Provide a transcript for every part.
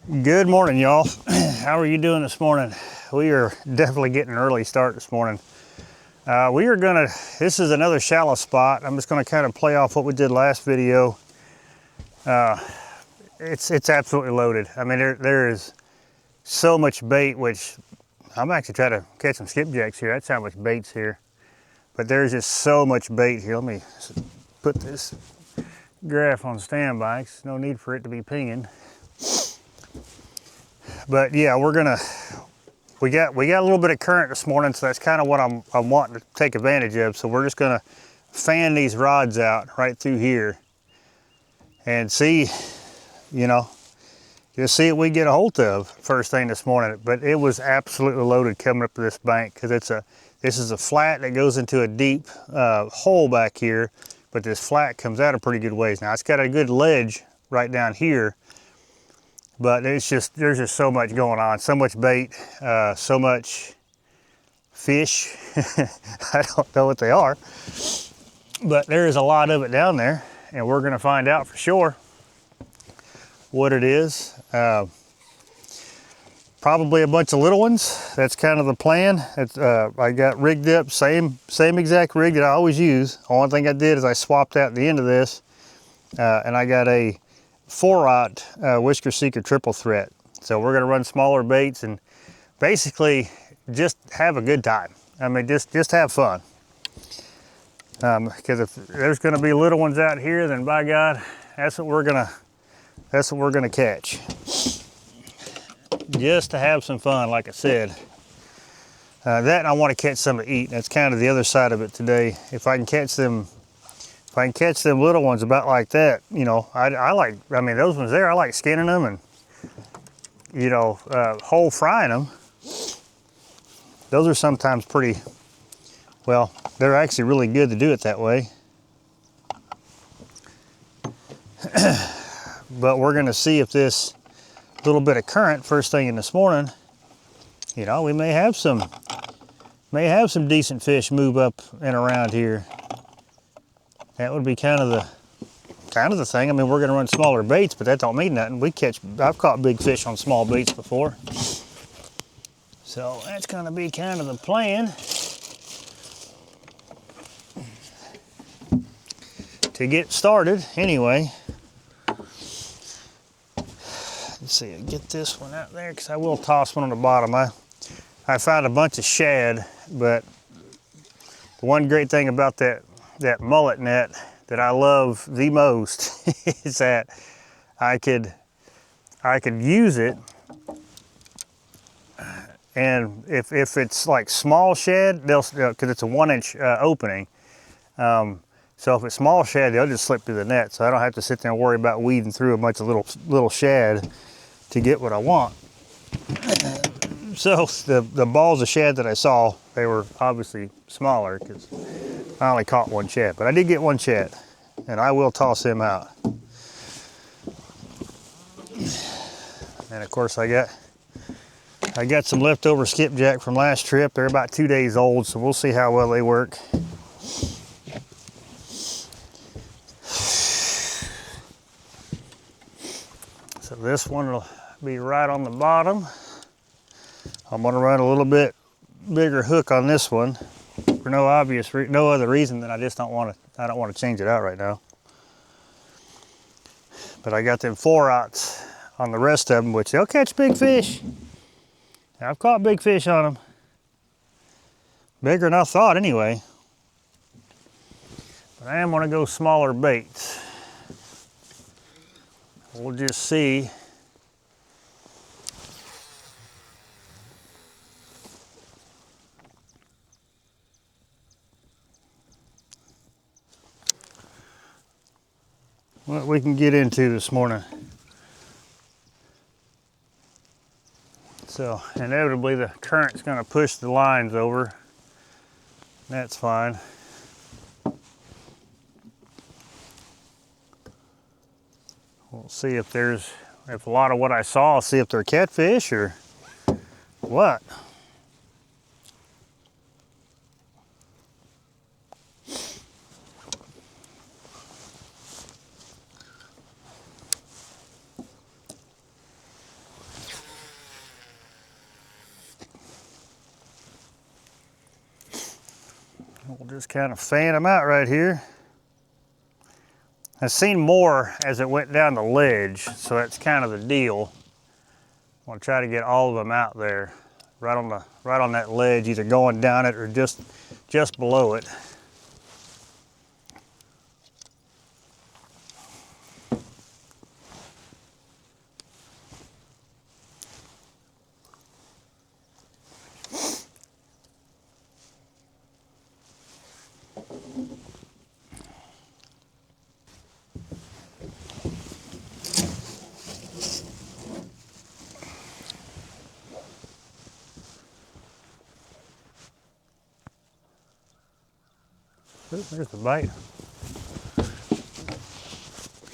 Good morning, y'all. How are you doing this morning? We are definitely getting an early start this morning. This is another shallow spot. I'm just gonna kind of play off what we did last video. It's absolutely loaded. I mean, there is so much bait, which I'm actually trying to catch some skipjacks here. That's how much bait's here. But there's just so much bait here. Let me put this graph on standby. There's no need for it to be pinging. But yeah, we got a little bit of current this morning, so that's kind of what I'm wanting to take advantage of. So we're just gonna fan these rods out right through here and see, just see what we get a hold of first thing this morning. But it was absolutely loaded coming up to this bank because this is a flat that goes into a deep hole back here, but this flat comes out a pretty good ways. Now it's got a good ledge right down here, but there's just so much going on, so much bait, so much fish. I don't know what they are, but there is a lot of it down there, and we're gonna find out for sure what it is. Probably a bunch of little ones. That's kind of the plan. I got rigged up, same exact rig that I always use. Only thing I did is I swapped out the end of this, and I got a 4-aught Whisker Seeker triple threat. So we're gonna run smaller baits and basically just have a good time. I mean, just have fun. Because if there's gonna be little ones out here, then by God, that's what we're gonna catch. Just to have some fun, like I said. That and I want to catch some to eat. That's kind of the other side of it today. If I can catch them little ones about like that, I mean, those ones there, I like skinning them and, whole frying them. Those are sometimes pretty, well, they're actually really good to do it that way. But we're gonna see if this little bit of current first thing in this morning, we may have some decent fish move up and around here. That would be kind of the thing. I mean, we're gonna run smaller baits, but that don't mean nothing. I've caught big fish on small baits before. So that's gonna be kind of the plan. To get started, anyway. Let's see, I'll get this one out there because I will toss one on the bottom. I found a bunch of shad, but the one great thing about that mullet net that I love the most is that I could use it, and if it's like small shad, because it's a 1-inch opening, so if it's small shad, they'll just slip through the net, so I don't have to sit there and worry about weeding through a bunch of little shad to get what I want. So the balls of shad that I saw, they were obviously smaller because I only caught one shad, but I did get one shad, and I will toss him out. And of course I got some leftover skipjack from last trip. They're about 2 days old, so we'll see how well they work. So this one will be right on the bottom. I'm gonna run a little bit bigger hook on this one for no other reason than I don't want to change it out right now. But I got them 4-aughts on the rest of them, which they'll catch big fish. I've caught big fish on them. Bigger than I thought anyway. But I am gonna go smaller baits. We'll just see. What we can get into this morning. So inevitably the current's going to push the lines over. That's fine. We'll see if a lot of what I saw, see if they're catfish or what. We'll just kind of fan them out right here. I've seen more as it went down the ledge, so that's kind of the deal. I'm gonna try to get all of them out there, right on that ledge, either going down it or just below it. Oop, there's the bite.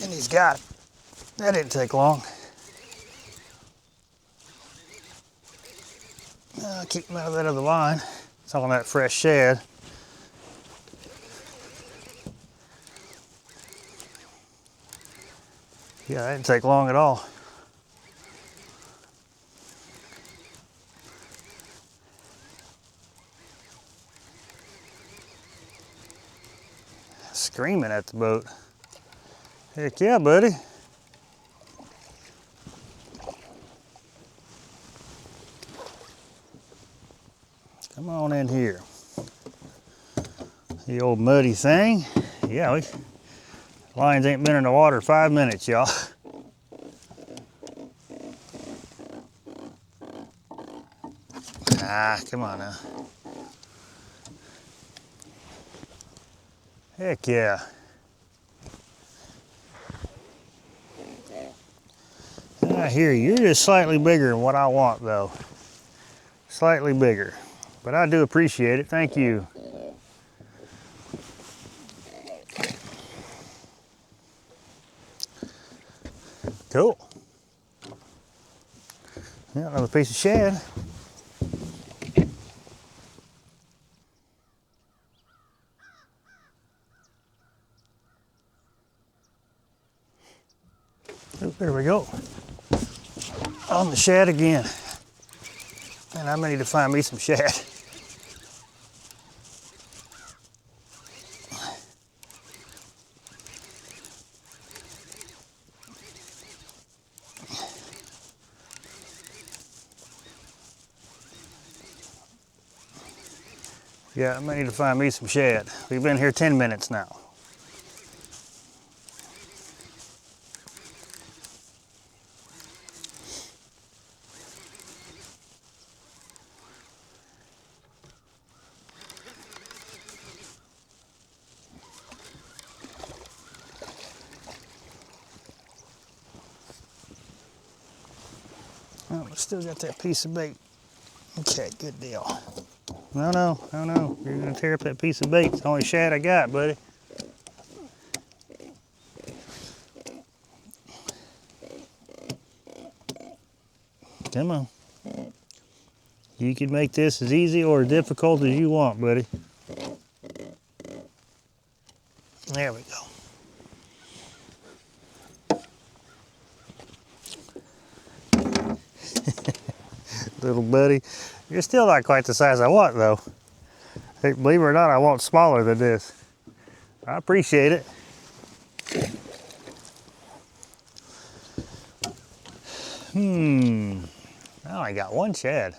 And he's got it. That didn't take long. Keep him out of that other line. It's on that fresh shad. Yeah, that didn't take long at all. Screaming at the boat. Heck yeah, buddy. Come on in here. The old muddy thing. Yeah, lines ain't been in the water 5 minutes, y'all. Ah, come on now. Heck yeah. I hear you. You're just slightly bigger than what I want, though. Slightly bigger. But I do appreciate it. Thank you. Cool. Yeah, another piece of shad. Oh, there we go. On the shad again. And I may need to find me some shad. Yeah, I may need to find me some shad. We've been here 10 minutes now. Oh, we still got that piece of bait. Okay, good deal. No, you're gonna tear up that piece of bait. It's the only shad I got, buddy. Come on. You can make this as easy or as difficult as you want, buddy. There we go. Little buddy. You're still not quite the size I want, though. Hey, believe it or not, I want smaller than this. I appreciate it. Oh, I got one shad.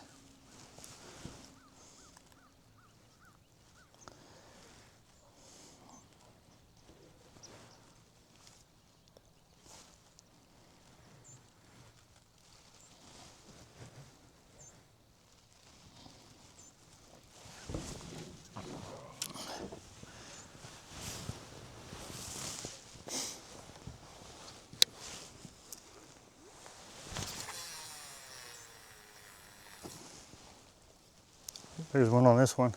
There's one on this one.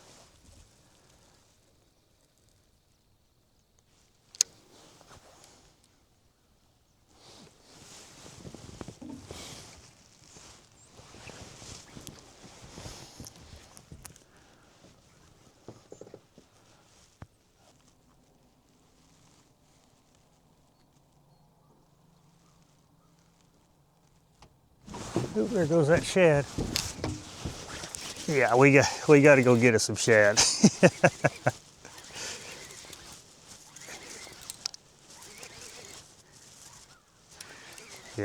Ooh, there goes that shad. Yeah, we got to go get us some shad.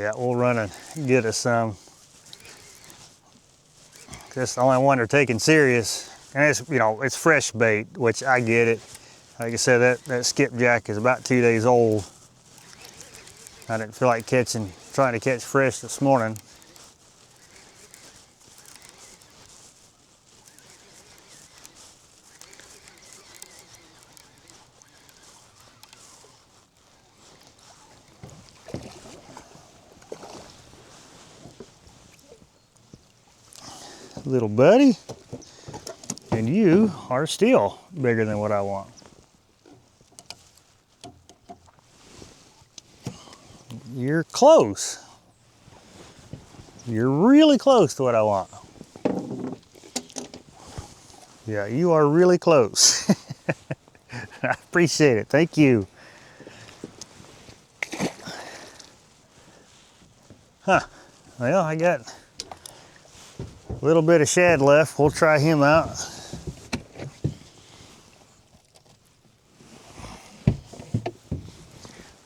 Yeah, we'll run and get us some. That's the only one they're taking serious. And it's, you know, it's fresh bait, which I get it. Like I said, that skipjack is about 2 days old. I didn't feel like trying to catch fresh this morning. Little buddy, and you are still bigger than what I want. You're close. You're really close to what I want. Yeah, you are really close. I appreciate it. Thank you. Huh. Well, I got a little bit of shad left. We'll try him out.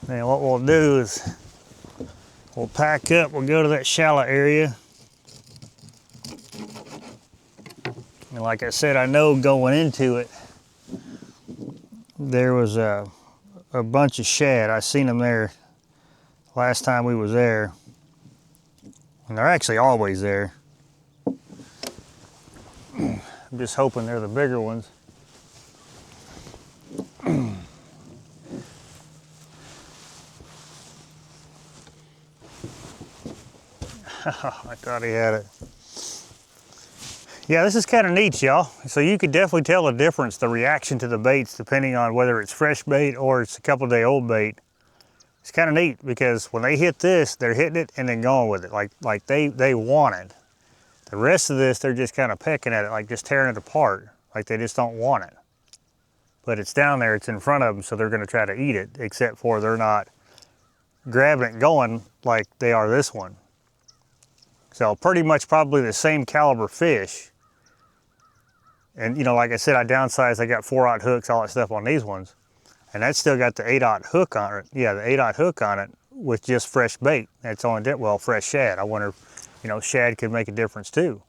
And what we'll do is we'll pack up, we'll go to that shallow area. And like I said, I know going into it, there was a bunch of shad. I seen them there last time we was there. And they're actually always there. I'm just hoping they're the bigger ones. I thought he had it. Yeah, this is kind of neat, y'all. So you could definitely tell the difference, the reaction to the baits, depending on whether it's fresh bait or it's a couple-day-old bait. It's kind of neat because when they hit this, they're hitting it and then going with it, like they want it. The rest of this, they're just kind of pecking at it, like just tearing it apart, like they just don't want it. But it's down there, it's in front of them, so they're going to try to eat it, except for they're not grabbing it and going like they are this one. So pretty much probably the same caliber fish. And you know, like I said, I downsized, I got 4/0 hooks, all that stuff on these ones. And that's still got the 8/0 hook on it. Yeah, the 8/0 hook on it with just fresh bait. That's only, well, fresh shad. I wonder if, you know, shad could make a difference too.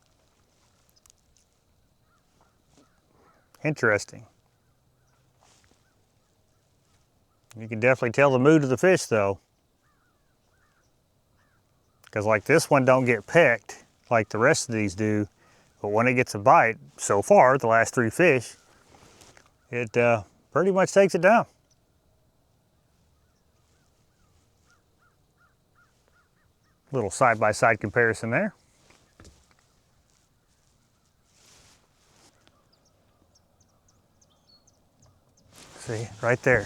Interesting. You can definitely tell the mood of the fish though. Because like this one don't get pecked like the rest of these do. But when it gets a bite, so far, the last 3 fish, it pretty much takes it down. Little side-by-side comparison there. See, right there.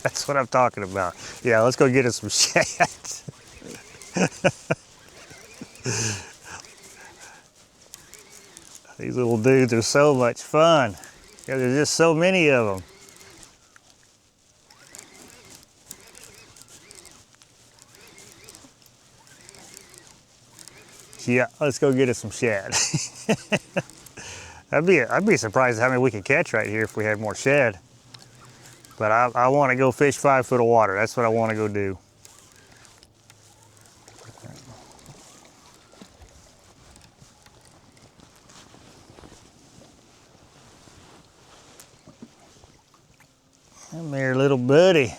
That's what I'm talking about. Yeah, let's go get us some shad. These little dudes are so much fun. Yeah, there's just so many of them. Yeah, let's go get us some shad. I'd be surprised how many we could catch right here if we had more shad. But I want to go fish 5 foot of water. That's what I want to go do. Come here, little buddy.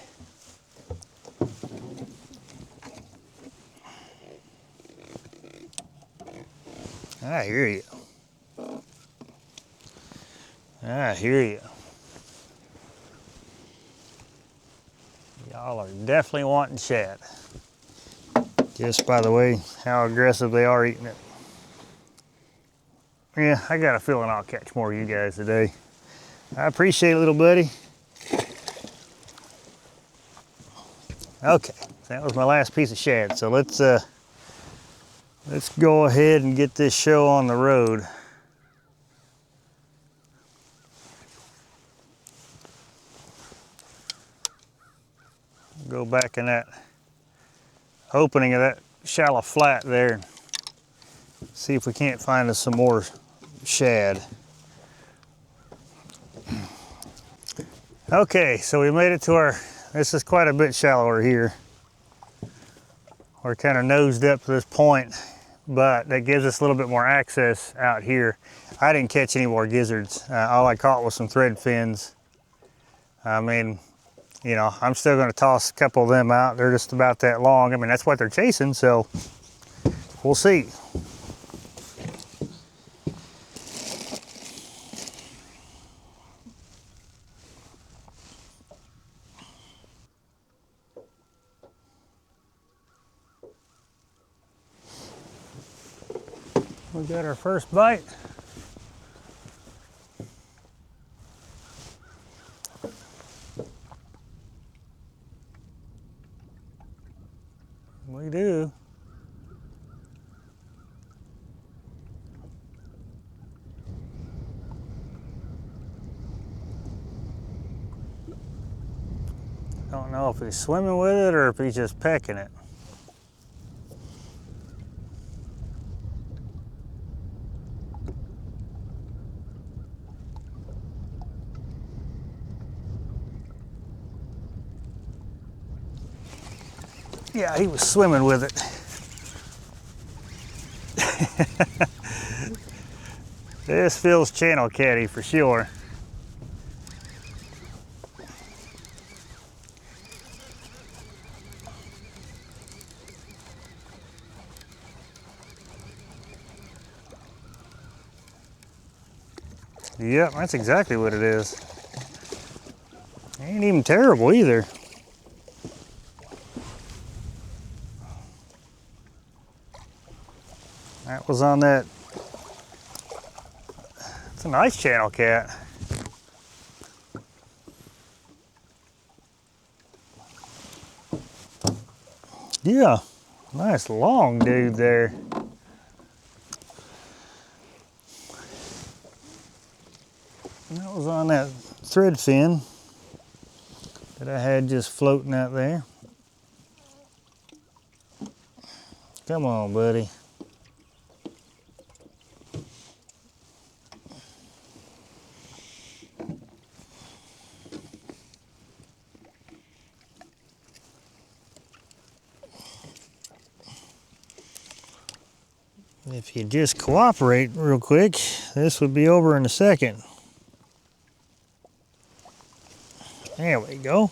I hear you. I hear you. Y'all are definitely wanting shad. Just by the way, how aggressive they are eating it. Yeah, I got a feeling I'll catch more of you guys today. I appreciate it, little buddy. Okay, that was my last piece of shad. So let's go ahead and get this show on the road. Go back in that opening of that shallow flat there and see if we can't find us some more shad. Okay, so we made it to our, this is quite a bit shallower here. We're kind of nosed up to this point, but that gives us a little bit more access out here. I didn't catch any more gizzards. All I caught was some thread fins. I mean, you know, I'm still going to toss a couple of them out. They're just about that long. I mean, that's what they're chasing, so we'll see. We got our first bite. We do. Don't know if he's swimming with it or if he's just pecking it. Yeah, he was swimming with it. This feels channel catty for sure. Yep, that's exactly what it is. Ain't even terrible either. That was on that. It's a nice channel cat. Yeah, nice long dude there. That was on that thread fin that I had just floating out there. Come on, buddy. If you just cooperate real quick, this would be over in a second. There we go.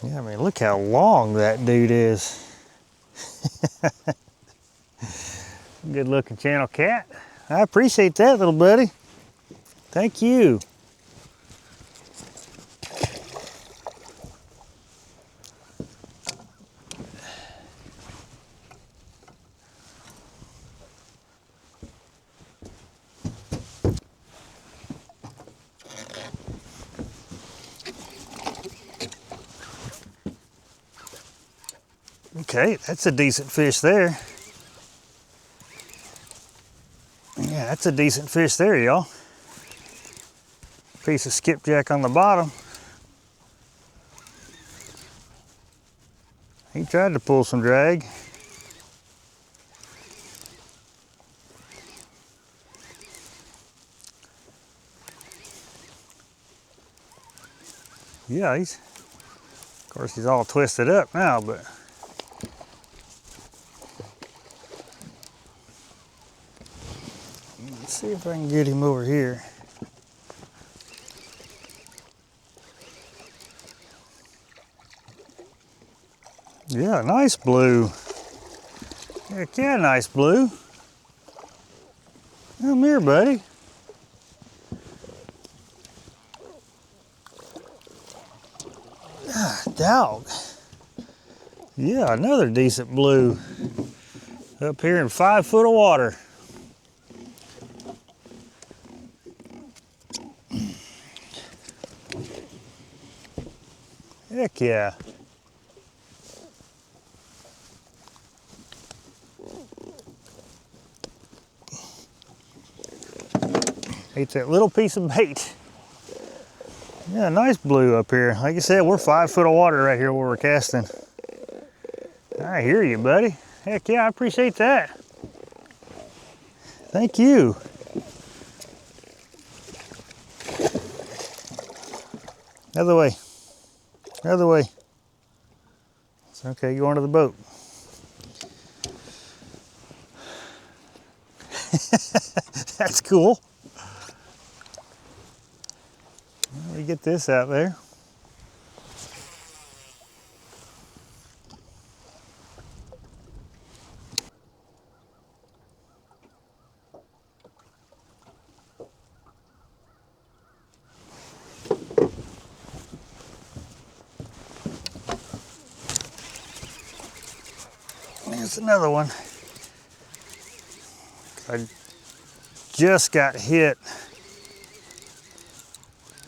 Yeah, I mean, look how long that dude is. Good looking channel cat. I appreciate that, little buddy. Thank you. Okay, that's a decent fish there. Yeah, that's a decent fish there, y'all. Piece of skipjack on the bottom. He tried to pull some drag. Yeah, of course he's all twisted up now, but let's see if I can get him over here. Yeah, nice blue. Heck yeah, nice blue. Come here, buddy. Ah, dog. Yeah, another decent blue. Up here in 5 foot of water. Heck yeah. Ate that little piece of bait. Yeah, nice blue up here. Like I said, we're 5 foot of water right here where we're casting. I hear you, buddy. Heck yeah, I appreciate that. Thank you. Other way. Other way. It's okay, go onto the boat. That's cool. Let me get this out there. There's another one. I just got hit.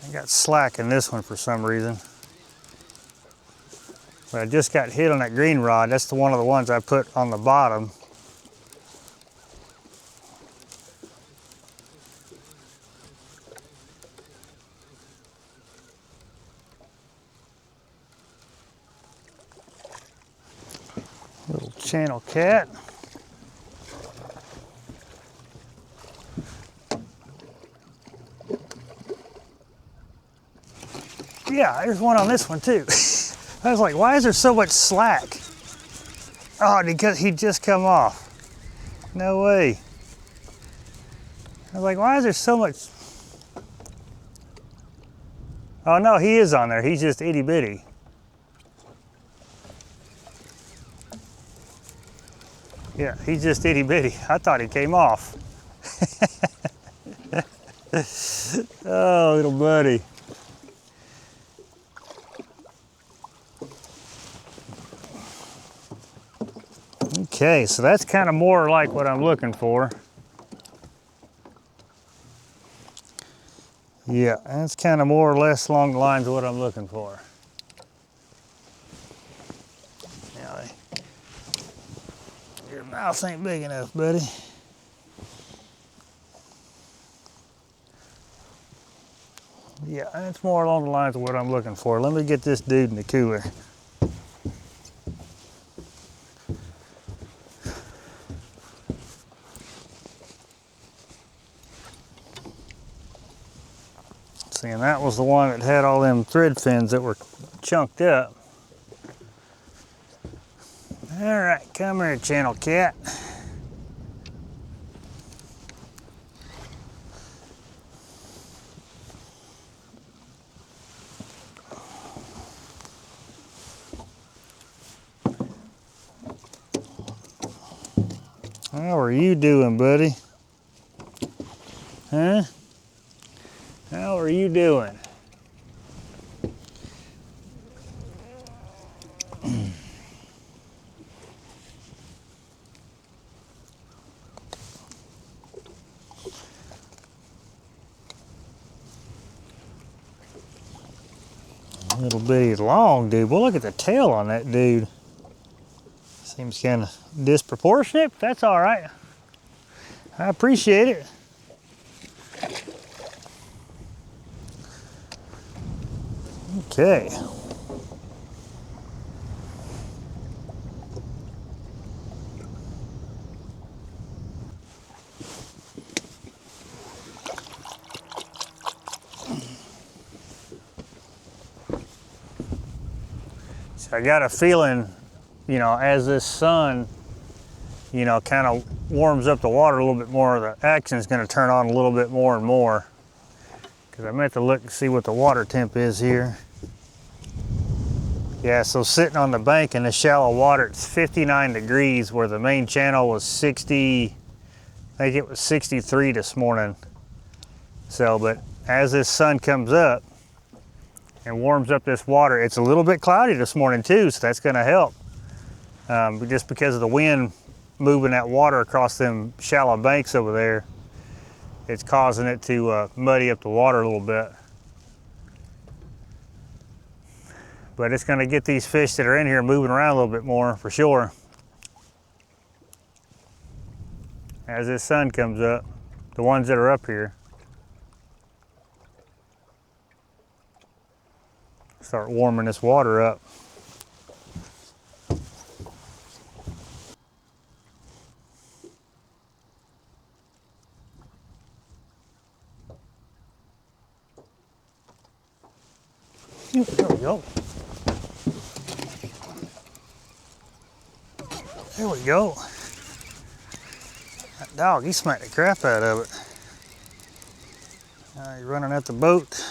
I got slack in this one for some reason. But I just got hit on that green rod. That's one of the ones I put on the bottom. Little channel cat. Yeah, there's one on this one too. I was like, why is there so much slack? Oh, because he just come off. No way. I was like, why is there so much? Oh no, he is on there. He's just itty bitty. Yeah, he's just itty bitty. I thought he came off. Oh, little buddy. Okay, so that's kind of more like what I'm looking for. Yeah, that's kind of more or less along the lines of what I'm looking for. Now, your mouth ain't big enough, buddy. Yeah, that's more along the lines of what I'm looking for. Let me get this dude in the cooler. See, and that was the one that had all them thread fins that were chunked up. All right, come here, channel cat. How are you doing, buddy? Huh? How are you doing? Little bitty long dude. Well, look at the tail on that dude. Seems kind of disproportionate, but that's all right. I appreciate it. Okay. So I got a feeling, you know, as this sun, you know, kind of warms up the water a little bit more, the action is going to turn on a little bit more and more. Because I meant to look and see what the water temp is here. Yeah, so sitting on the bank in the shallow water, it's 59 degrees, where the main channel was 60, I think it was 63 this morning. So, but as this sun comes up and warms up this water, it's a little bit cloudy this morning too, so that's gonna help. Just because of the wind moving that water across them shallow banks over there, it's causing it to muddy up the water a little bit. But it's going to get these fish that are in here moving around a little bit more for sure. As this sun comes up, the ones that are up here start warming this water up. There we go. There we go. That dog, he smacked the crap out of it. Now he's running at the boat.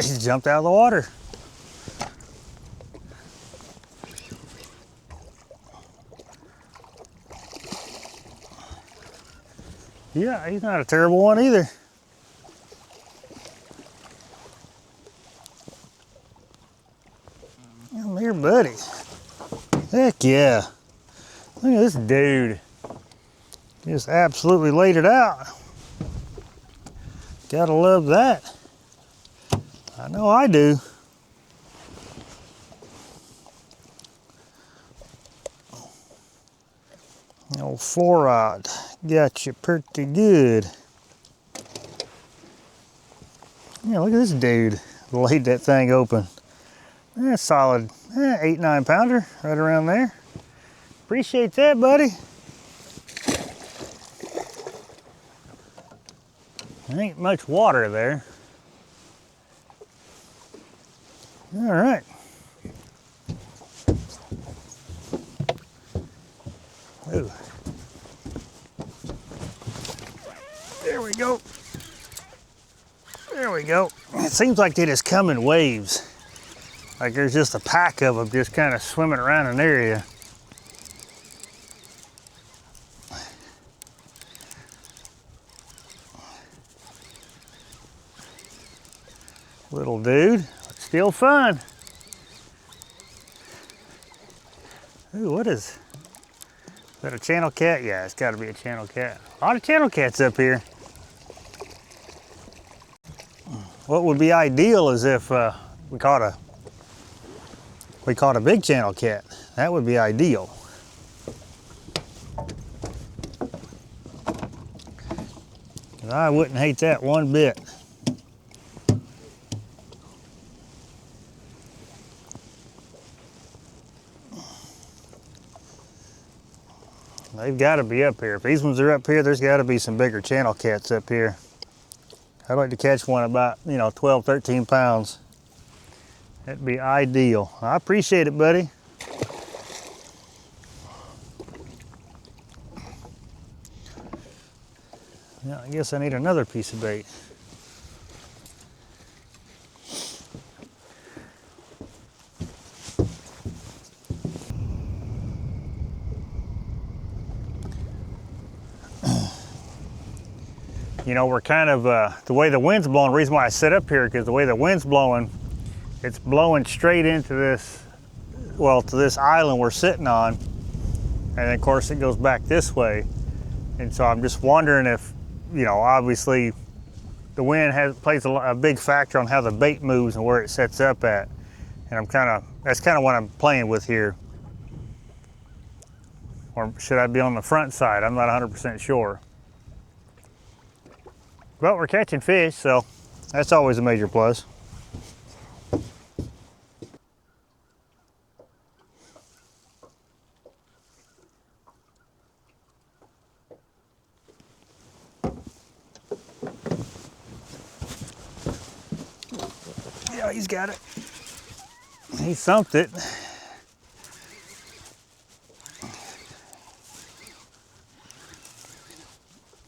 He jumped out of the water. Yeah, he's not a terrible one either. Come here, buddy. Heck yeah. Look at this dude. Just absolutely laid it out. Gotta love that. I know I do. Old 4-rod got you pretty good. Yeah, look at this dude. Laid that thing open. That's solid 8-9 pounder right around there. Appreciate that, buddy. There ain't much water there. All right. Ooh. There we go. There we go. It seems like they just come in waves. Like there's just a pack of them just kind of swimming around an area. Little dude, still fun. Ooh, what is that, a channel cat? Yeah, it's got to be a channel cat. A lot of channel cats up here. What would be ideal is if we caught a big channel cat. That would be ideal. I wouldn't hate that one bit. They've got to be up here. If these ones are up here, there's got to be some bigger channel cats up here. I'd like to catch one about, 12, 13 pounds. That'd be ideal. I appreciate it, buddy. Yeah, I guess I need another piece of bait. We're kind of, the way the wind's blowing, the reason why I sit up here, because the way the wind's blowing, it's blowing straight into this, to this island we're sitting on. And then of course it goes back this way. And so I'm just wondering if, obviously the wind plays a big factor on how the bait moves and where it sets up at. And that's kind of what I'm playing with here. Or should I be on the front side? I'm not 100% sure. But we're catching fish, so that's always a major plus. Yeah, he's got it. He thumped it.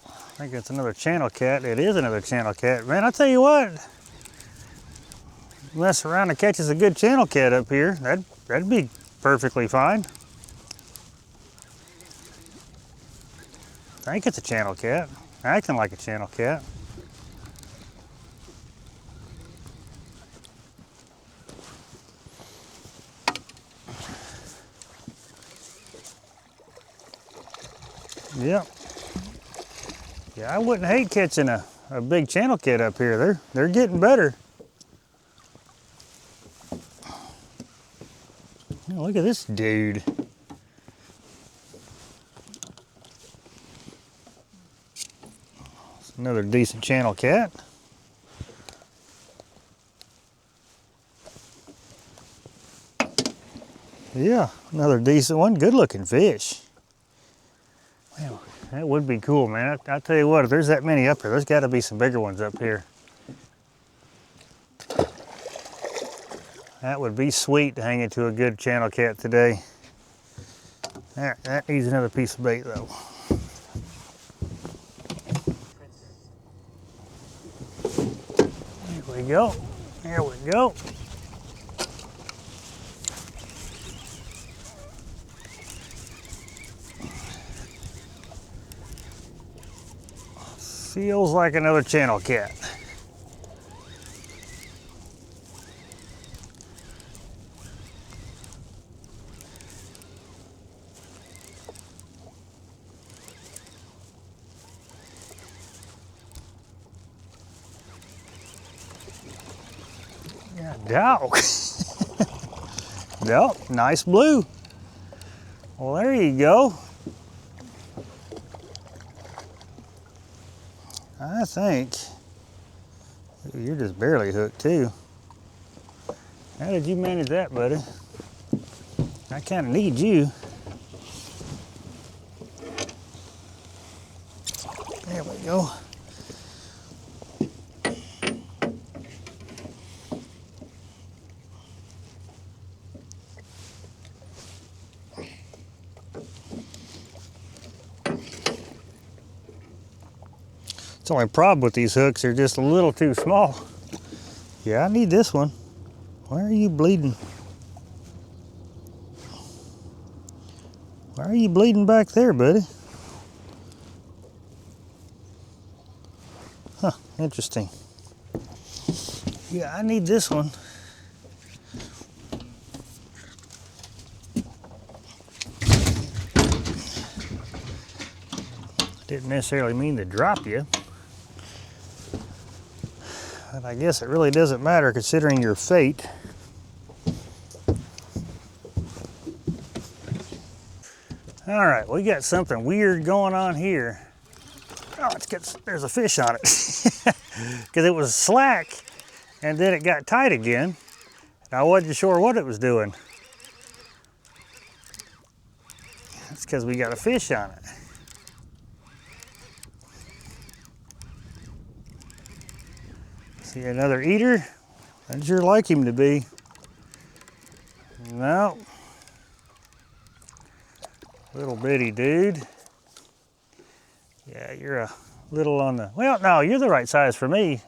I think it's another channel cat. It is another channel cat. Man, I'll tell you what, mess around and catches a good channel cat up here. That'd be perfectly fine. I think it's a channel cat. Acting like a channel cat. Yep. Yeah, I wouldn't hate catching a big channel cat up here. They're getting better. Oh, look at this dude. It's another decent channel cat. Yeah, another decent one. Good looking fish. Well, that would be cool, man. I tell you what, if there's that many up here, there's got to be some bigger ones up here. That would be sweet to hang it to a good channel cat today. That needs another piece of bait though. There we go. There we go. Feels like another channel cat. Yeah, dog. Yep, nice blue. Well, there you go. I think you're just barely hooked too. How did you manage that, buddy? I kind of need you. There we go. It's the only problem with these hooks, they're just a little too small. Yeah, I need this one. Why are you bleeding? Why are you bleeding back there, buddy? Huh, interesting. Yeah, I need this one. Didn't necessarily mean to drop you. But I guess it really doesn't matter considering your fate. All right, we got something weird going on here. Oh, there's a fish on it. Because it was slack and then it got tight again. And I wasn't sure what it was doing. It's because we got a fish on it. See another eater? I'd sure like him to be. No. Little bitty dude. Yeah, you're a little on the, well, no, you're the right size for me.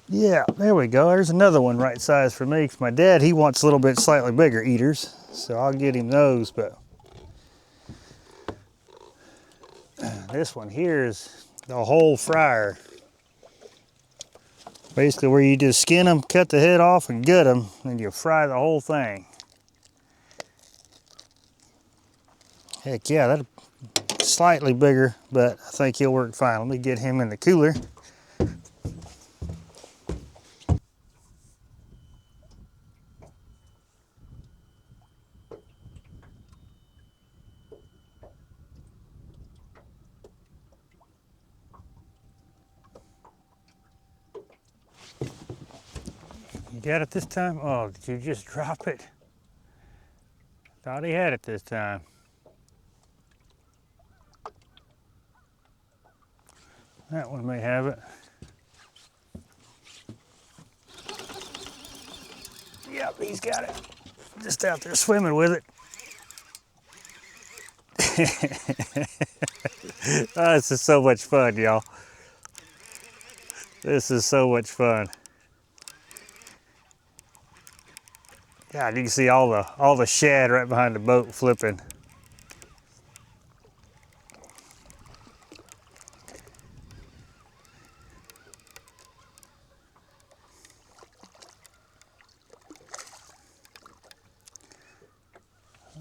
Yeah, there we go. There's another one right size for me. 'Cause my dad, he wants a little bit slightly bigger eaters, so I'll get him those, but this one here is the whole fryer. Basically where you just skin them, cut the head off and gut them, and you fry the whole thing. Heck yeah, that's slightly bigger, but I think he'll work fine. Let me get him in the cooler. You got it this time? Oh, did you just drop it? Thought he had it this time. That one may have it. Yep, he's got it. Just out there swimming with it. Oh, this is so much fun, y'all. This is so much fun. God, you can see all the shad right behind the boat flipping.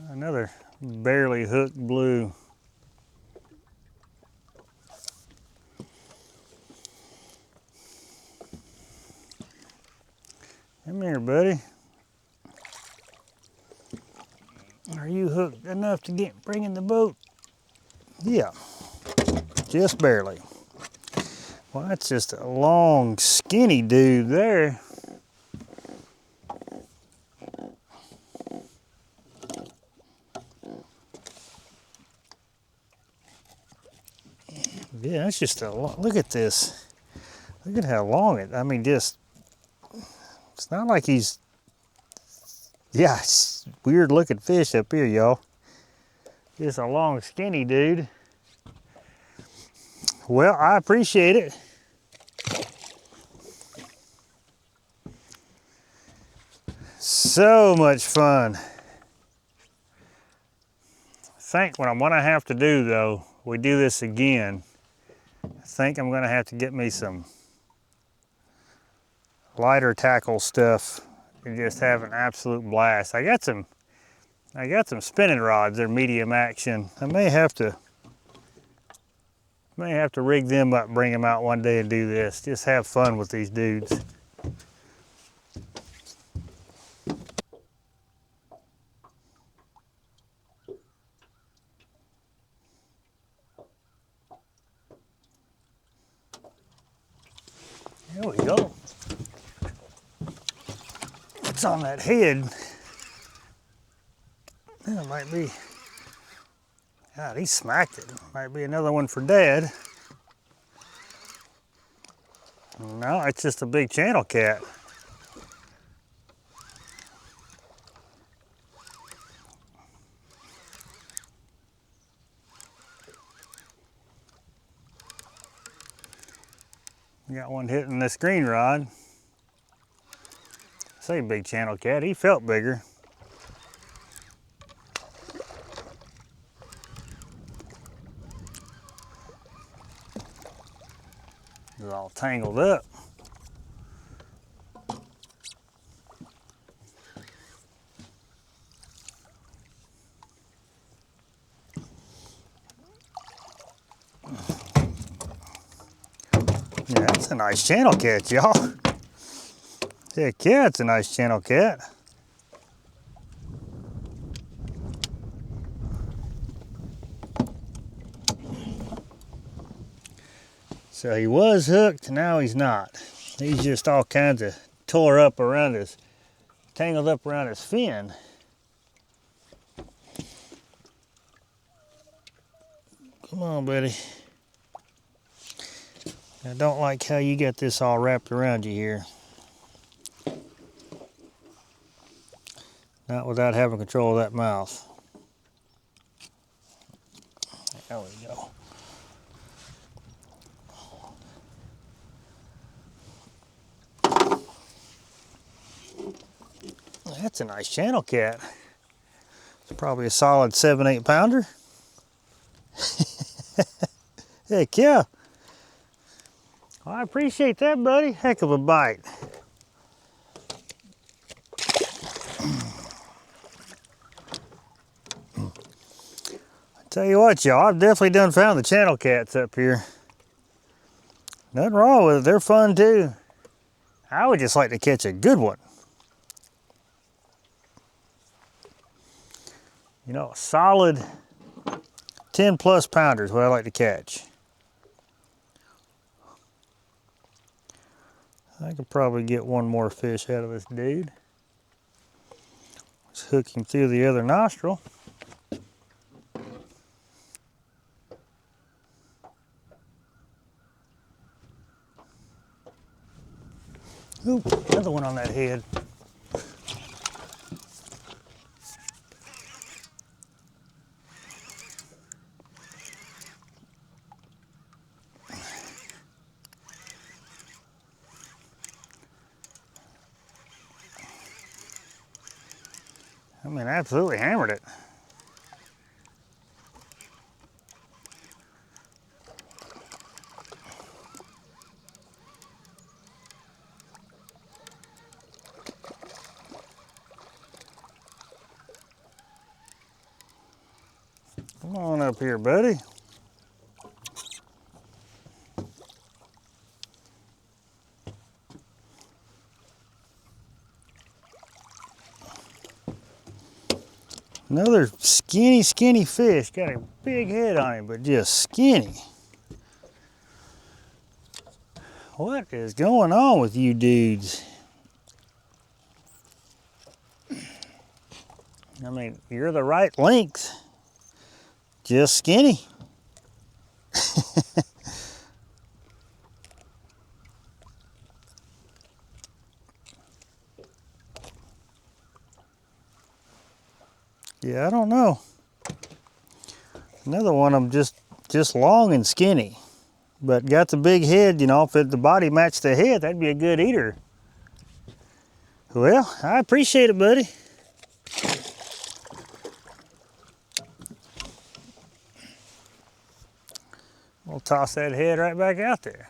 Another barely hooked blue. Come here, buddy. Are you hooked enough to bring in the boat? Yeah, just barely. Well, that's just a long, skinny dude there. Yeah, that's just a lot. Look at this. Look at how long it, I mean, just, it's not like he's, yeah, it's weird looking fish up here, y'all. Just a long, skinny dude. Well, I appreciate it. So much fun. I think what I'm gonna have to do though, we do this again, I think I'm gonna have to get me some lighter tackle stuff and just have an absolute blast. I got some spinning rods, they're medium action. I may have to rig them up, bring them out one day and do this. Just have fun with these dudes. There we go. What's on that head? That might be, God, he smacked it. Might be another one for Dad. No, it's just a big channel cat. Got one hitting this green rod. I say big channel cat, he felt bigger. It's all tangled up. Yeah, that's a nice channel cat, y'all. Heck yeah, it's a nice channel cat. So he was hooked, now he's not. He's just all kinds of tore up around his, tangled up around his fin. Come on, buddy. I don't like how you got this all wrapped around you here. Not without having control of that mouth. There we go. That's a nice channel cat. It's probably a solid 7-8 pounder. Heck yeah. Well, I appreciate that, buddy. Heck of a bite. Tell you what, y'all, I've definitely done found the channel cats up here. Nothing wrong with it, they're fun too. I would just like to catch a good one. You know, a solid 10 plus pounders, what I like to catch. I could probably get one more fish out of this dude. Just hook him through the other nostril. Ooh, another one on that head. I mean, absolutely hammered it. Come on up here, buddy. Another skinny, skinny fish. Got a big head on him, but just skinny. What is going on with you dudes? I mean, you're the right length, just skinny. Yeah, I don't know. Another one of them just long and skinny, but got the big head. You know, if the body matched the head, that'd be a good eater. Well, I appreciate it, buddy. We'll toss that head right back out there.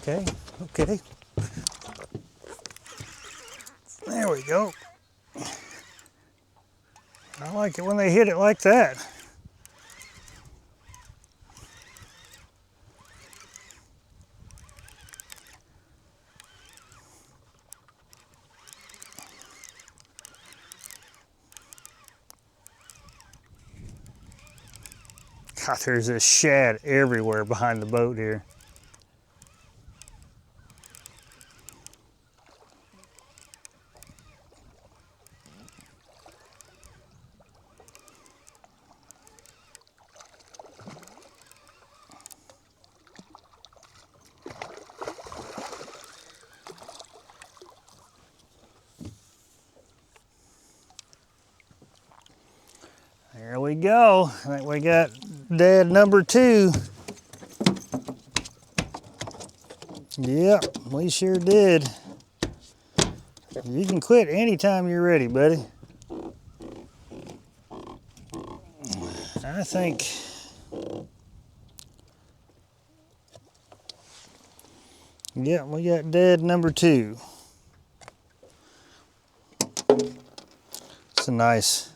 Okay, okay. There we go. I like it when they hit it like that. God, there's this shad everywhere behind the boat here. There we go. I think we got dead number 2. Yep, we sure did. You can quit anytime you're ready, buddy. I think yeah, we got dead number 2. It's a nice.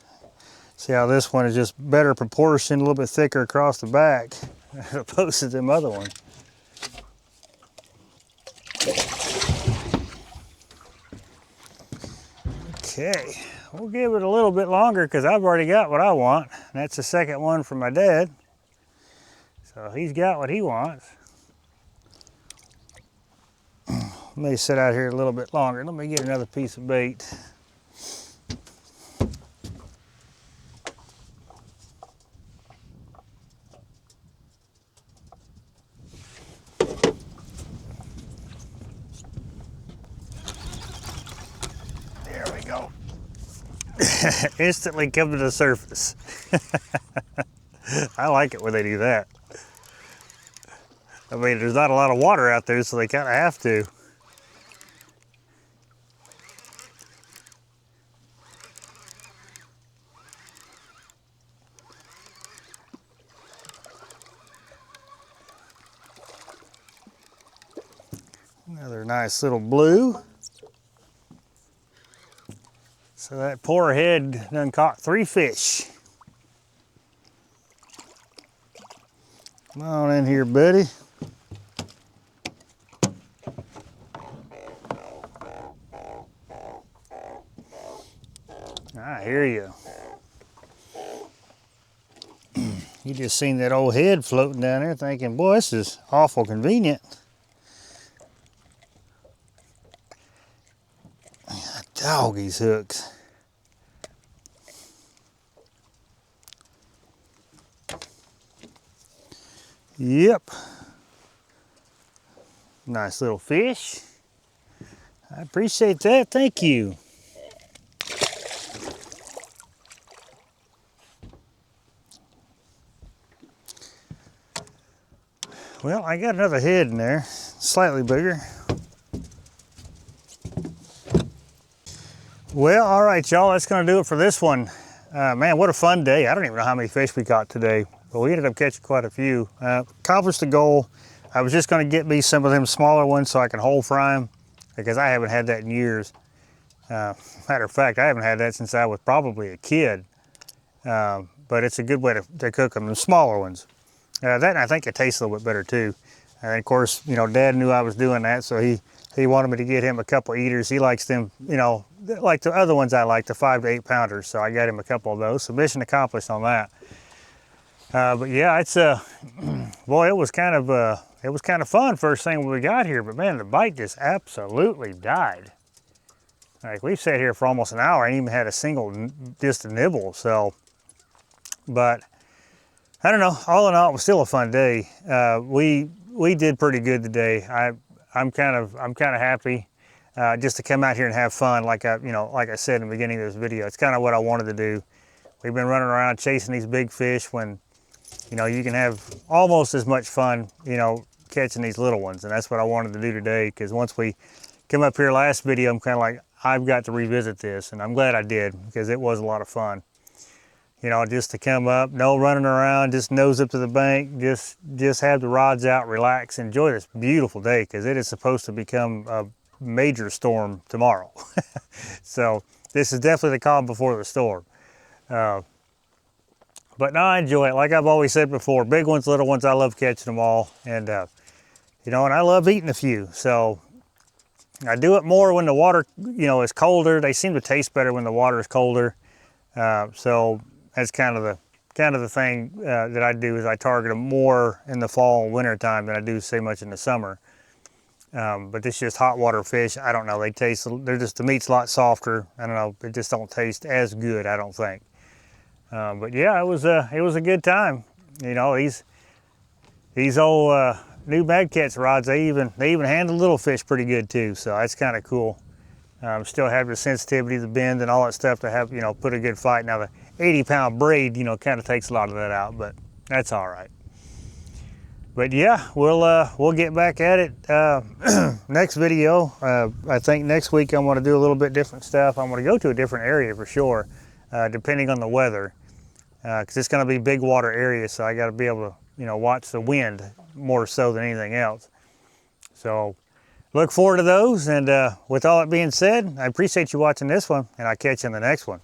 See how this one is just better proportioned, a little bit thicker across the back, as opposed to them other ones. Okay, we'll give it a little bit longer because I've already got what I want. And that's the second one from my dad. So he's got what he wants. Let me sit out here a little bit longer. Let me get another piece of bait. Instantly come to the surface. I like it when they do that. I mean, there's not a lot of water out there, so they kind of have to. Another nice little blue. So that poor head done caught 3 fish. Come on in here, buddy. I hear you. You just seen that old head floating down there thinking, boy, this is awful convenient. Doggies hooks. Yep. Nice little fish. I appreciate that. Thank you. Well, I got another head in there, slightly bigger. Well, all right, y'all, that's gonna do it for this one. Man, what a fun day. I don't even know how many fish we caught today, but we ended up catching quite a few. Accomplished the goal. I was just gonna get me some of them smaller ones so I can whole fry them, because I haven't had that in years. Matter of fact, I haven't had that since I was probably a kid. But it's a good way to cook them, the smaller ones. That, and I think it tastes a little bit better too. And of course, you know, Dad knew I was doing that, so he wanted me to get him a couple eaters. He likes them, you know, like the other ones I like, the 5 to 8 pounders. So I got him a couple of those. So mission accomplished on that. But yeah, it's boy, it was kind of fun first thing when we got here. But man, the bite just absolutely died. Like, we've sat here for almost an hour and even had a single, just a nibble. So, but I don't know. All in all, it was still a fun day. We did pretty good today. I'm kind of happy just to come out here and have fun. Like I said in the beginning of this video, it's kind of what I wanted to do. We've been running around chasing these big fish when, you can have almost as much fun, catching these little ones. And that's what I wanted to do today, because once we come up here last video, I'm kind of like, I've got to revisit this, and I'm glad I did, because it was a lot of fun. Just to come up, no running around, just nose up to the bank, just have the rods out, relax, enjoy this beautiful day, because it is supposed to become a major storm tomorrow. So this is definitely the calm before the storm. But no, I enjoy it. Like I've always said before, big ones, little ones, I love catching them all. And, and I love eating a few. So I do it more when the water, is colder. They seem to taste better when the water is colder. So that's kind of the thing that I do, is I target them more in the fall and winter time than I do so much in the summer. But it's just hot water fish. I don't know. The meat's a lot softer. I don't know. It just don't taste as good, I don't think. But yeah, it was a good time. These old new Mad Catz rods, they even handle little fish pretty good too. So that's kind of cool. Still have the sensitivity, the bend, and all that stuff to have put a good fight. Now the 80-pound braid kind of takes a lot of that out, but that's all right. But yeah, we'll get back at it next video. I think next week I'm going to do a little bit different stuff. I'm going to go to a different area for sure. Depending on the weather, because it's going to be big water area, so I got to be able to, watch the wind more so than anything else. So look forward to those, and with all that being said, I appreciate you watching this one, and I'll catch you in the next one.